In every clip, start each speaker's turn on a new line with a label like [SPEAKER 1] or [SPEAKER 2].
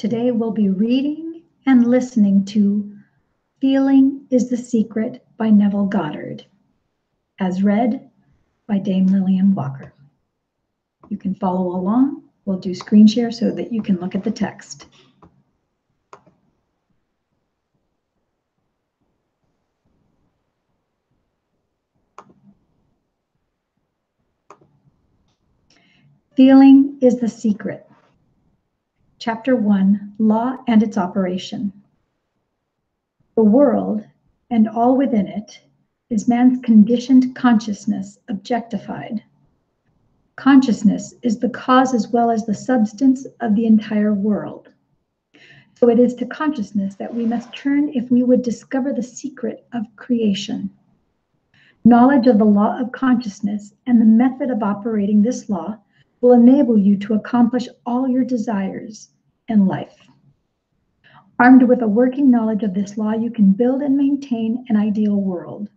[SPEAKER 1] Today we'll be reading and listening to Feeling is the Secret by Neville Goddard, as read by Dame Lillian Walker. You can follow along. We'll do screen share so that you can look at the text. Feeling is the Secret. Chapter 1, Law and its Operation. The world, and all within it, is man's conditioned consciousness objectified. Consciousness is the cause as well as the substance of the entire world. So it is to consciousness that we must turn if we would discover the secret of creation. Knowledge of the law of consciousness and the method of operating this law will enable you to accomplish all your desires in life. Armed with a working knowledge of this law, you can build and maintain an ideal world.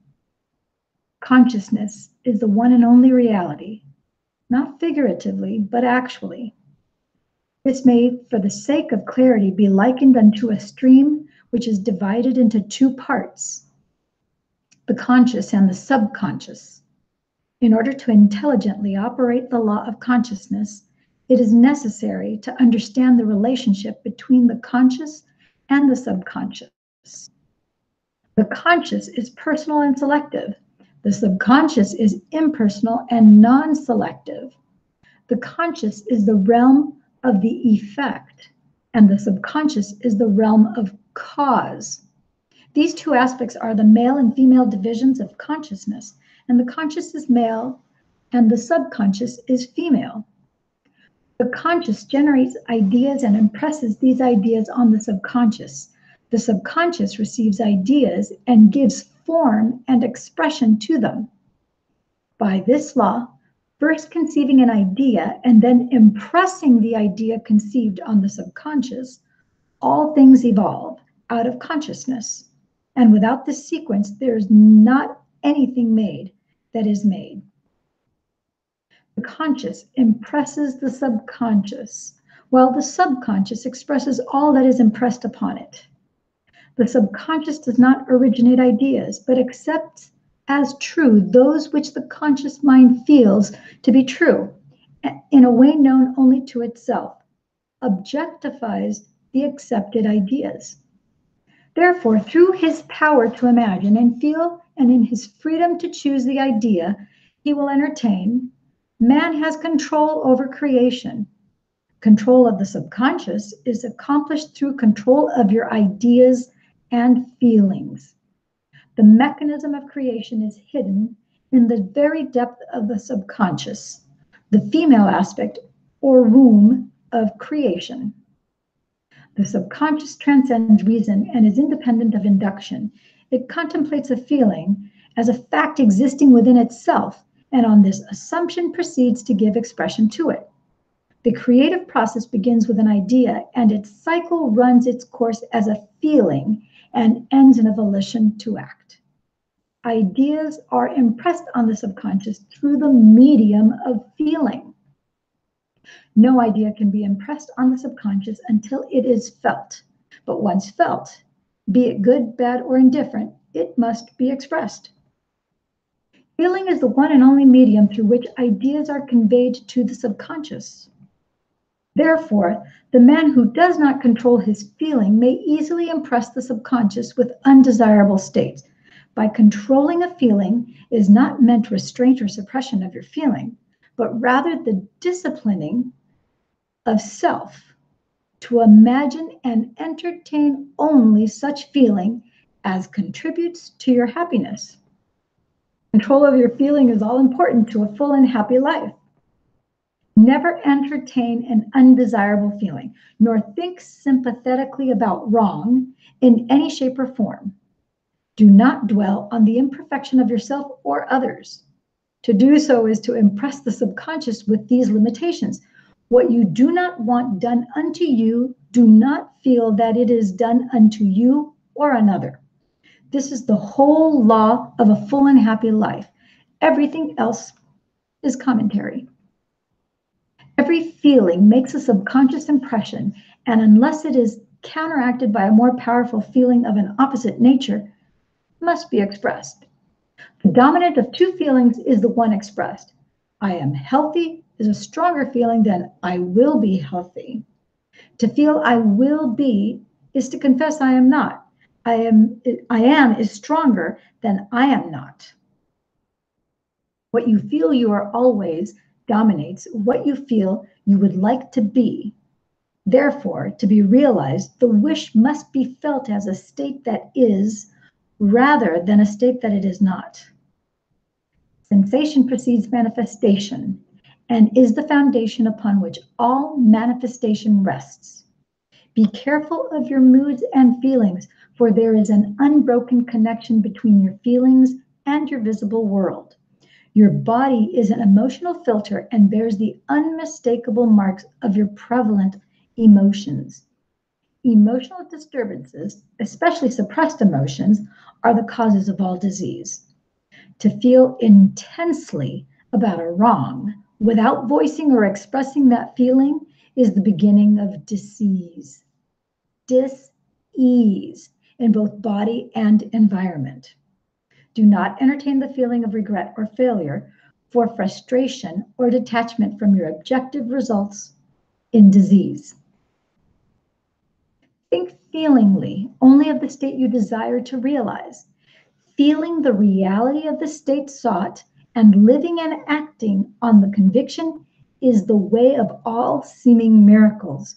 [SPEAKER 1] Consciousness is the one and only reality, not figuratively, but actually. This may, for the sake of clarity, be likened unto a stream which is divided into two parts, the conscious and the subconscious. In order to intelligently operate the law of consciousness, it is necessary to understand the relationship between the conscious and the subconscious. The conscious is personal and selective. The subconscious is impersonal and non-selective. The conscious is the realm of the effect, and the subconscious is the realm of cause. These two aspects are the male and female divisions of consciousness, and the conscious is male and the subconscious is female. The conscious generates ideas and impresses these ideas on the subconscious. The subconscious receives ideas and gives form and expression to them. By this law, first conceiving an idea and then impressing the idea conceived on the subconscious, all things evolve out of consciousness. And without this sequence, there is not anything made that is made. The conscious impresses the subconscious, while the subconscious expresses all that is impressed upon it. The subconscious does not originate ideas, but accepts as true those which the conscious mind feels to be true, in a way known only to itself, objectifies the accepted ideas. Therefore, through his power to imagine and feel, and in his freedom to choose the idea he will entertain, man has control over creation. Control of the subconscious is accomplished through control of your ideas and feelings. The mechanism of creation is hidden in the very depth of the subconscious, the female aspect or womb of creation. The subconscious transcends reason and is independent of induction. It contemplates a feeling as a fact existing within itself, and on this assumption proceeds to give expression to it. The creative process begins with an idea, and its cycle runs its course as a feeling and ends in a volition to act. Ideas are impressed on the subconscious through the medium of feeling. No idea can be impressed on the subconscious until it is felt. But once felt, be it good, bad, or indifferent, it must be expressed. Feeling is the one and only medium through which ideas are conveyed to the subconscious. Therefore, the man who does not control his feeling may easily impress the subconscious with undesirable states. By controlling a feeling is not meant restraint or suppression of your feeling, but rather the disciplining of self to imagine and entertain only such feeling as contributes to your happiness. Control of your feeling is all important to a full and happy life. Never entertain an undesirable feeling, nor think sympathetically about wrong in any shape or form. Do not dwell on the imperfection of yourself or others. To do so is to impress the subconscious with these limitations. What you do not want done unto you, do not feel that it is done unto you or another. This is the whole law of a full and happy life. Everything else is commentary. Every feeling makes a subconscious impression, and unless it is counteracted by a more powerful feeling of an opposite nature, must be expressed. The dominant of two feelings is the one expressed. I am healthy is a stronger feeling than I will be healthy. To feel I will be is to confess I am not. I am is stronger than I am not. What you feel you are always dominates what you feel you would like to be. Therefore, to be realized, the wish must be felt as a state that is, rather than a state that it is not. Sensation precedes manifestation and is the foundation upon which all manifestation rests. Be careful of your moods and feelings, for there is an unbroken connection between your feelings and your visible world. Your body is an emotional filter and bears the unmistakable marks of your prevalent emotions. Emotional disturbances, especially suppressed emotions, are the causes of all disease. To feel intensely about a wrong without voicing or expressing that feeling is the beginning of disease. Dis-ease in both body and environment. Do not entertain the feeling of regret or failure for frustration or detachment from your objective results in disease. Think feelingly only of the state you desire to realize. Feeling the reality of the state sought and living and acting on the conviction is the way of all seeming miracles.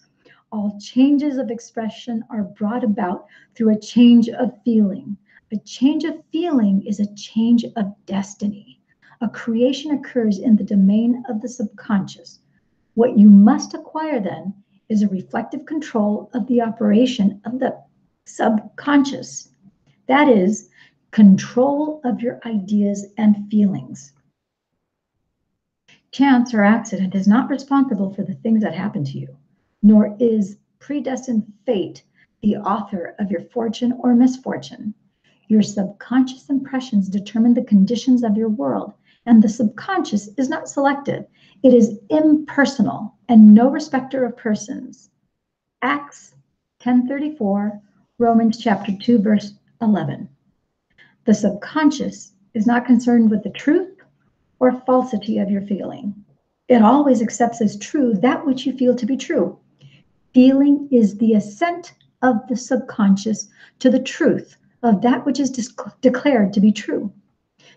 [SPEAKER 1] All changes of expression are brought about through a change of feeling. A change of feeling is a change of destiny. A creation occurs in the domain of the subconscious. What you must acquire then is a reflective control of the operation of the subconscious. That is, control of your ideas and feelings. Chance or accident is not responsible for the things that happen to you, nor is predestined fate the author of your fortune or misfortune. Your subconscious impressions determine the conditions of your world, and the subconscious is not selective. It is impersonal and no respecter of persons. Acts 10:34, Romans chapter 2, verse 11. The subconscious is not concerned with the truth or falsity of your feeling. It always accepts as true that which you feel to be true. Feeling is the assent of the subconscious to the truth of that which is declared to be true.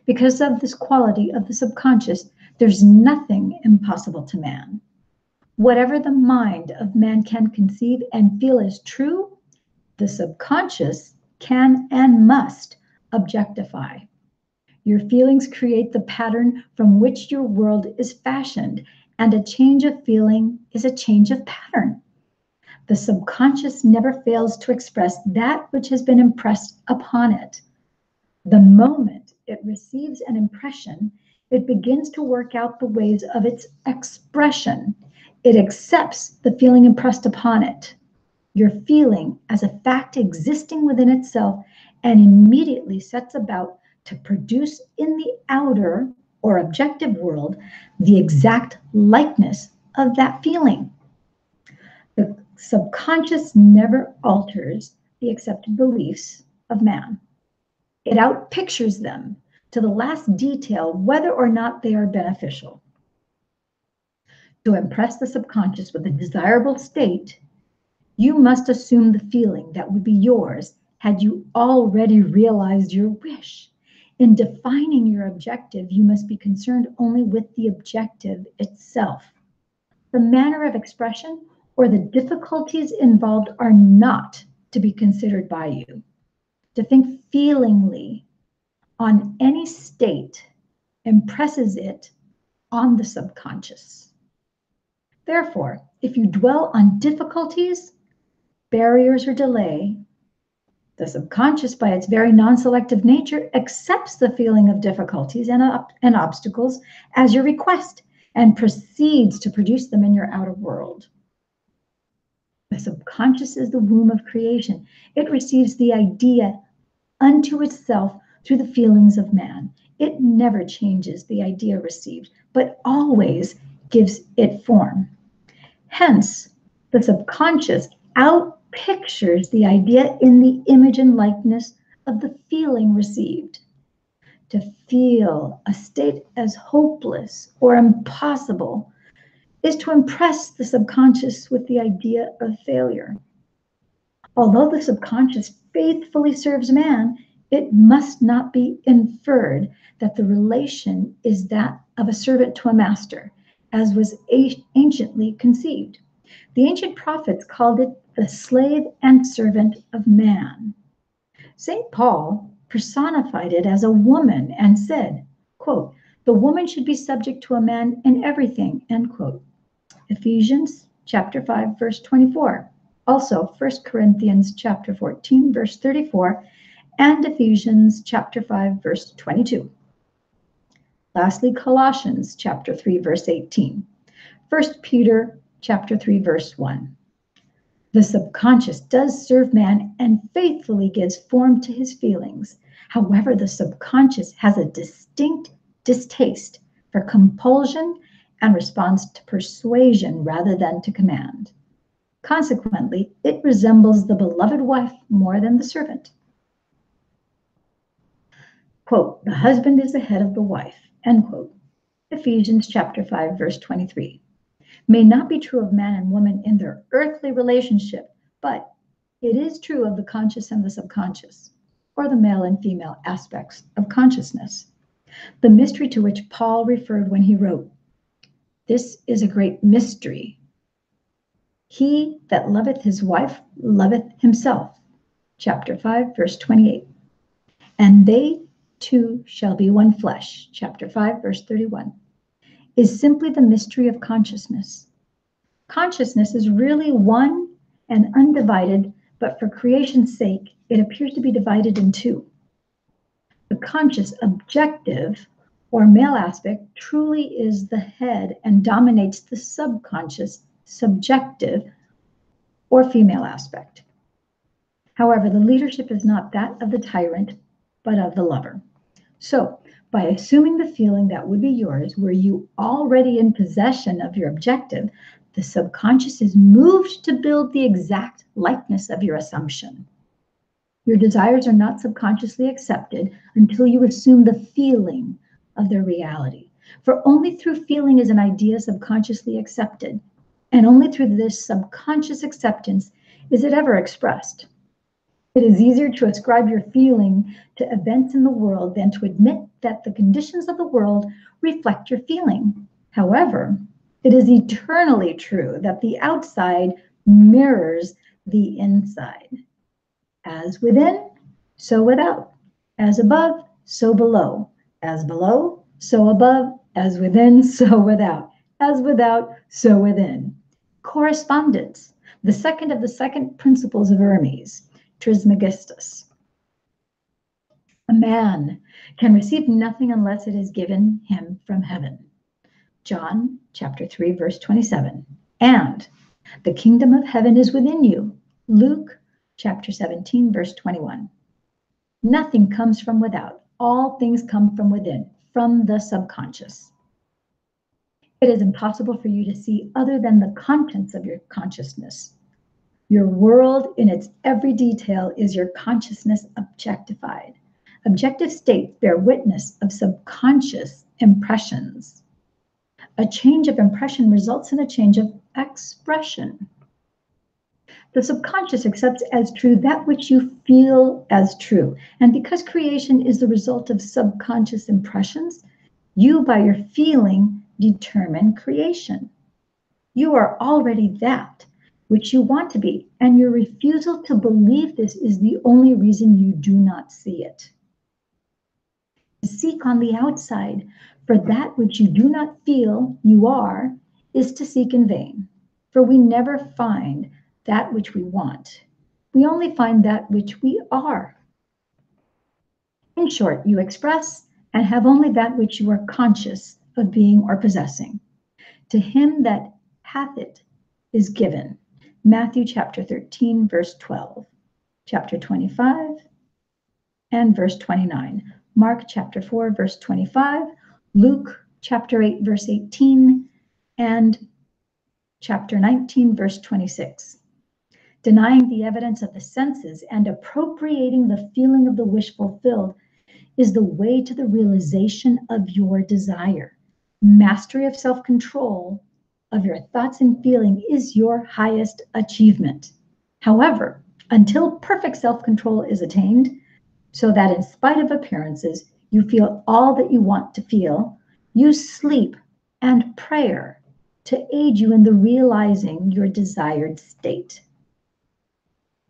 [SPEAKER 1] Because of this quality of the subconscious, there's nothing impossible to man. Whatever the mind of man can conceive and feel as true, the subconscious can and must objectify. Your feelings create the pattern from which your world is fashioned, and a change of feeling is a change of pattern. The subconscious never fails to express that which has been impressed upon it. The moment it receives an impression, it begins to work out the ways of its expression. It accepts the feeling impressed upon it. Your feeling as a fact existing within itself and immediately sets about to produce in the outer or objective world the exact likeness of that feeling. The subconscious never alters the accepted beliefs of man. It outpictures them to the last detail, whether or not they are beneficial. To impress the subconscious with a desirable state, you must assume the feeling that would be yours had you already realized your wish. In defining your objective, you must be concerned only with the objective itself. The manner of expression or the difficulties involved are not to be considered by you. To think feelingly on any state impresses it on the subconscious. Therefore, if you dwell on difficulties, barriers, or delay, the subconscious, by its very non-selective nature, accepts the feeling of difficulties and obstacles as your request and proceeds to produce them in your outer world. The subconscious is the womb of creation. It receives the idea unto itself through the feelings of man. It never changes the idea received, but always gives it form. Hence, the subconscious outpictures the idea in the image and likeness of the feeling received. To feel a state as hopeless or impossible is to impress the subconscious with the idea of failure. Although the subconscious faithfully serves man, it must not be inferred that the relation is that of a servant to a master, as was anciently conceived. The ancient prophets called it the slave and servant of man. St. Paul personified it as a woman and said, quote, "The woman should be subject to a man in everything," end quote. Ephesians chapter 5, verse 24. Also, 1 Corinthians chapter 14, verse 34, and Ephesians chapter 5, verse 22. Lastly, Colossians chapter 3, verse 18. 1 Peter chapter 3, verse 1. The subconscious does serve man and faithfully gives form to his feelings. However, the subconscious has a distinct distaste for compulsion and responds to persuasion rather than to command. Consequently, it resembles the beloved wife more than the servant. Quote, "The husband is the head of the wife," end quote. Ephesians chapter 5, verse 23. May not be true of man and woman in their earthly relationship, but it is true of the conscious and the subconscious, or the male and female aspects of consciousness. The mystery to which Paul referred when he wrote, "This is a great mystery. He that loveth his wife loveth himself." Chapter 5, verse 28. "And they two shall be one flesh." Chapter 5, verse 31. Is simply the mystery of consciousness. Consciousness is really one and undivided, but for creation's sake, it appears to be divided in two. The conscious objective or male aspect truly is the head and dominates the subconscious subjective or female aspect. However, the leadership is not that of the tyrant, but of the lover. So, by assuming the feeling that would be yours, were you already in possession of your objective, the subconscious is moved to build the exact likeness of your assumption. Your desires are not subconsciously accepted until you assume the feeling of their reality. For only through feeling is an idea subconsciously accepted, and only through this subconscious acceptance is it ever expressed. It is easier to ascribe your feeling to events in the world than to admit that the conditions of the world reflect your feeling. However, it is eternally true that the outside mirrors the inside. As within, so without. As above, so below. As below, so above. As within, so without. As without, so within. Correspondence, the second of the second principles of Hermes. Trismegistus. A man can receive nothing unless it is given him from heaven. John chapter 3, verse 27. And the kingdom of heaven is within you. Luke chapter 17, verse 21. Nothing comes from without. All things come from within, from the subconscious. It is impossible for you to see other than the contents of your consciousness. Your world in its every detail is your consciousness objectified. Objective states bear witness of subconscious impressions. A change of impression results in a change of expression. The subconscious accepts as true that which you feel as true. And because creation is the result of subconscious impressions, you, by your feeling, determine creation. You are already that which you want to be, and your refusal to believe this is the only reason you do not see it. To seek on the outside for that which you do not feel you are is to seek in vain, for we never find that which we want. We only find that which we are. In short, you express and have only that which you are conscious of being or possessing. To him that hath it is given. Matthew chapter 13, verse 12, chapter 25, and verse 29. Mark chapter 4, verse 25, Luke chapter 8, verse 18, and chapter 19, verse 26. Denying the evidence of the senses and appropriating the feeling of the wish fulfilled is the way to the realization of your desire. Mastery of self-control of your thoughts and feeling is your highest achievement. However, until perfect self-control is attained, so that in spite of appearances, you feel all that you want to feel, use sleep and prayer to aid you in the realizing your desired state.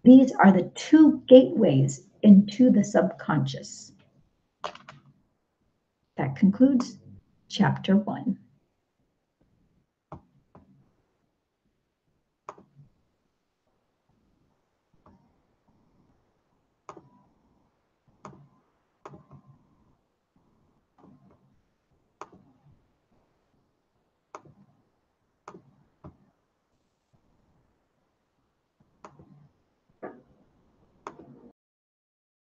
[SPEAKER 1] These are the two gateways into the subconscious. That concludes chapter 1.